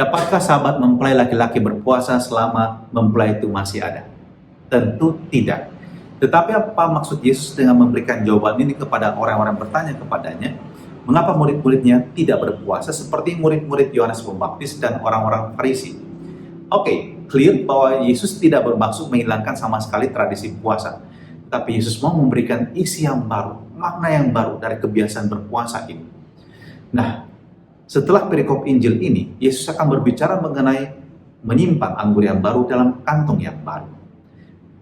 Dapatkah sahabat mempelai laki-laki berpuasa selama mempelai itu masih ada? Tentu tidak. Tetapi apa maksud Yesus dengan memberikan jawaban ini kepada orang-orang bertanya kepadanya, mengapa murid-muridnya tidak berpuasa seperti murid-murid Yohanes Pembaptis dan orang-orang Farisi? Oke, clear bahwa Yesus tidak bermaksud menghilangkan sama sekali tradisi puasa. Tapi Yesus mau memberikan isi yang baru, makna yang baru dari kebiasaan berpuasa ini. Nah, setelah perikop Injil ini, Yesus akan berbicara mengenai menyimpan anggur yang baru dalam kantong yang baru.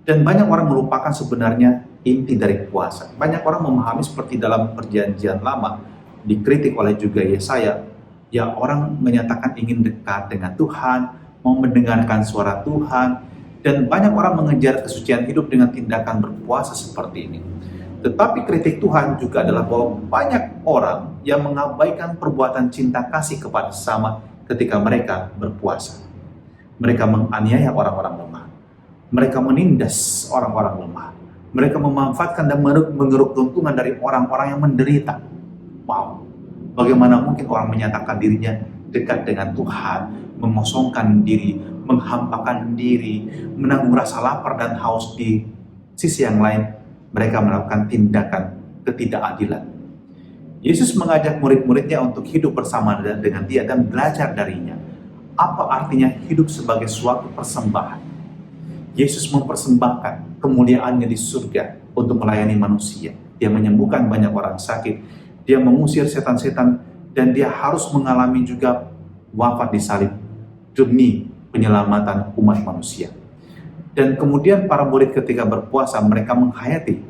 Dan banyak orang melupakan sebenarnya inti dari puasa. Banyak orang memahami seperti dalam Perjanjian Lama, dikritik oleh juga Yesaya, ya orang menyatakan ingin dekat dengan Tuhan, mau mendengarkan suara Tuhan, dan banyak orang mengejar kesucian hidup dengan tindakan berpuasa seperti ini. Tetapi kritik Tuhan juga adalah bahwa banyak orang yang mengabaikan perbuatan cinta kasih kepada sesama ketika mereka berpuasa. Mereka menganiaya orang-orang lemah. Mereka menindas orang-orang lemah. Mereka memanfaatkan dan mengeruk keuntungan dari orang-orang yang menderita. Wow, bagaimana mungkin orang menyatakan dirinya dekat dengan Tuhan, mengosongkan diri, menghampakan diri, menanggung rasa lapar dan haus di sisi yang lain, mereka melakukan tindakan ketidakadilan. Yesus mengajak murid-muridnya untuk hidup bersama dengan dia dan belajar darinya. Apa artinya hidup sebagai suatu persembahan? Yesus mempersembahkan kemuliaannya di surga untuk melayani manusia. Dia menyembuhkan banyak orang sakit. Dia mengusir setan-setan dan dia harus mengalami juga wafat di salib demi penyelamatan umat manusia. Dan kemudian para murid ketika berpuasa, mereka menghayati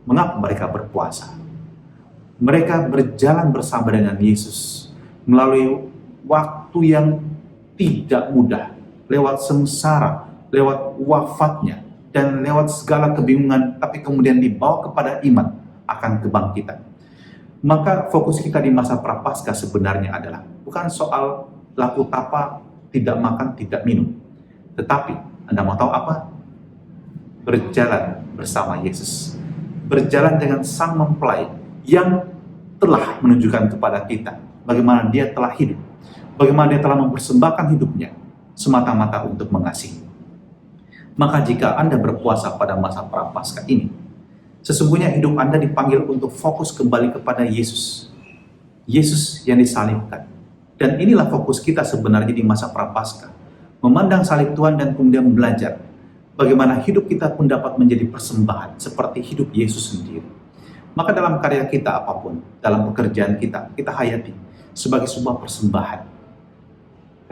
mengapa mereka berpuasa. Mereka berjalan bersama dengan Yesus melalui waktu yang tidak mudah, lewat sengsara, lewat wafatnya, dan lewat segala kebingungan, tapi kemudian dibawa kepada iman akan kebangkitan. Maka fokus kita di masa Prapaskah sebenarnya adalah bukan soal laku tapa, tidak makan, tidak minum. Tetapi, Anda mau tahu apa? Berjalan bersama Yesus. Berjalan dengan sang mempelai yang telah menunjukkan kepada kita bagaimana dia telah hidup. Bagaimana dia telah mempersembahkan hidupnya semata-mata untuk mengasihi. Maka jika Anda berpuasa pada masa Prapaskah ini, sesungguhnya hidup Anda dipanggil untuk fokus kembali kepada Yesus. Yesus yang disalibkan. Dan inilah fokus kita sebenarnya di masa Prapaskah. Memandang salib Tuhan dan kemudian belajar bagaimana hidup kita pun dapat menjadi persembahan seperti hidup Yesus sendiri. Maka dalam karya kita apapun, dalam pekerjaan kita, kita hayati sebagai sebuah persembahan.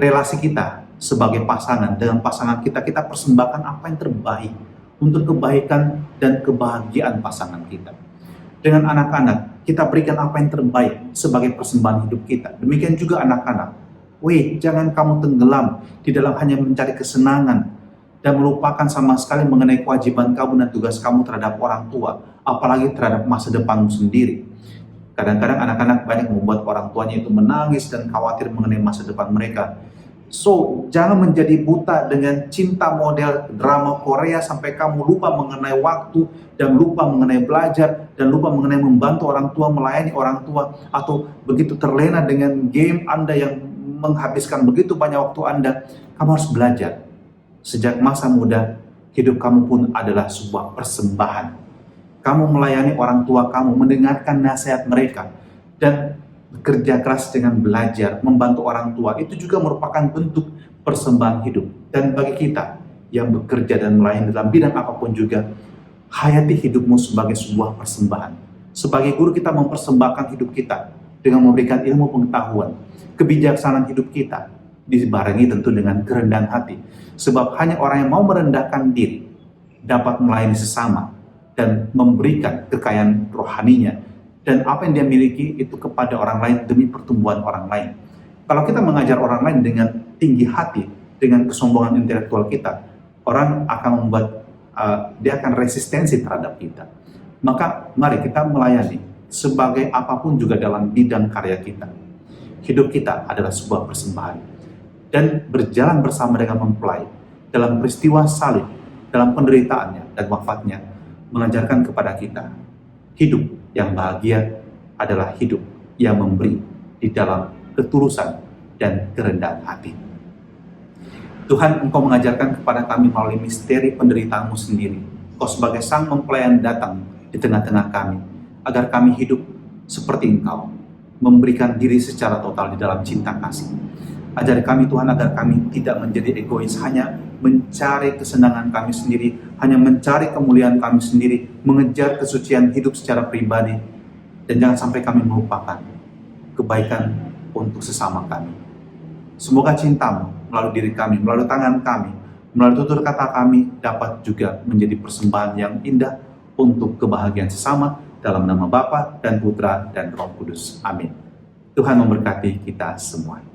Relasi kita sebagai pasangan, dengan pasangan kita, kita persembahkan apa yang terbaik untuk kebaikan dan kebahagiaan pasangan kita. Dengan anak-anak, kita berikan apa yang terbaik sebagai persembahan hidup kita. Demikian juga anak-anak. Jangan kamu tenggelam di dalam hanya mencari kesenangan dan melupakan sama sekali mengenai kewajiban kamu dan tugas kamu terhadap orang tua, apalagi terhadap masa depanmu sendiri. Kadang-kadang anak-anak banyak membuat orang tuanya itu menangis dan khawatir mengenai masa depan mereka. So, jangan menjadi buta dengan cinta model drama Korea sampai kamu lupa mengenai waktu dan lupa mengenai belajar dan lupa mengenai membantu orang tua, melayani orang tua, atau begitu terlena dengan game Anda yang menghabiskan begitu banyak waktu Anda. Kamu harus belajar. Sejak masa muda, hidup kamu pun adalah sebuah persembahan. Kamu melayani orang tua kamu, mendengarkan nasihat mereka, dan bekerja keras dengan belajar, membantu orang tua, itu juga merupakan bentuk persembahan hidup. Dan bagi kita yang bekerja dan melayani dalam bidang apapun juga, hayati hidupmu sebagai sebuah persembahan. Sebagai guru, kita mempersembahkan hidup kita dengan memberikan ilmu pengetahuan, kebijaksanaan hidup kita, dibarengi tentu dengan kerendahan hati. Sebab hanya orang yang mau merendahkan diri dapat melayani sesama dan memberikan kekayaan rohaninya dan apa yang dia miliki itu kepada orang lain demi pertumbuhan orang lain. Kalau kita mengajar orang lain dengan tinggi hati, dengan kesombongan intelektual kita, orang akan membuat dia akan resistensi terhadap kita. Maka mari kita melayani sebagai apapun juga dalam bidang karya kita. Hidup kita adalah sebuah persembahan. Dan berjalan bersama dengan mempelai dalam peristiwa salib, dalam penderitaannya dan wafatnya, mengajarkan kepada kita hidup yang bahagia adalah hidup yang memberi di dalam ketulusan dan kerendahan hati. Tuhan, Engkau mengajarkan kepada kami melalui misteri penderitaan-Mu sendiri. Engkau sebagai Sang Mempelai yang datang di tengah-tengah kami, agar kami hidup seperti Engkau, memberikan diri secara total di dalam cinta kasih. Ajari kami Tuhan agar kami tidak menjadi egois, hanya mencari kesenangan kami sendiri, hanya mencari kemuliaan kami sendiri, mengejar kesucian hidup secara pribadi, dan jangan sampai kami melupakan kebaikan untuk sesama kami. Semoga cinta-Mu melalui diri kami, melalui tangan kami, melalui tutur kata kami dapat juga menjadi persembahan yang indah untuk kebahagiaan sesama, dalam nama Bapa dan Putra dan Roh Kudus. Amin. Tuhan memberkati kita semua.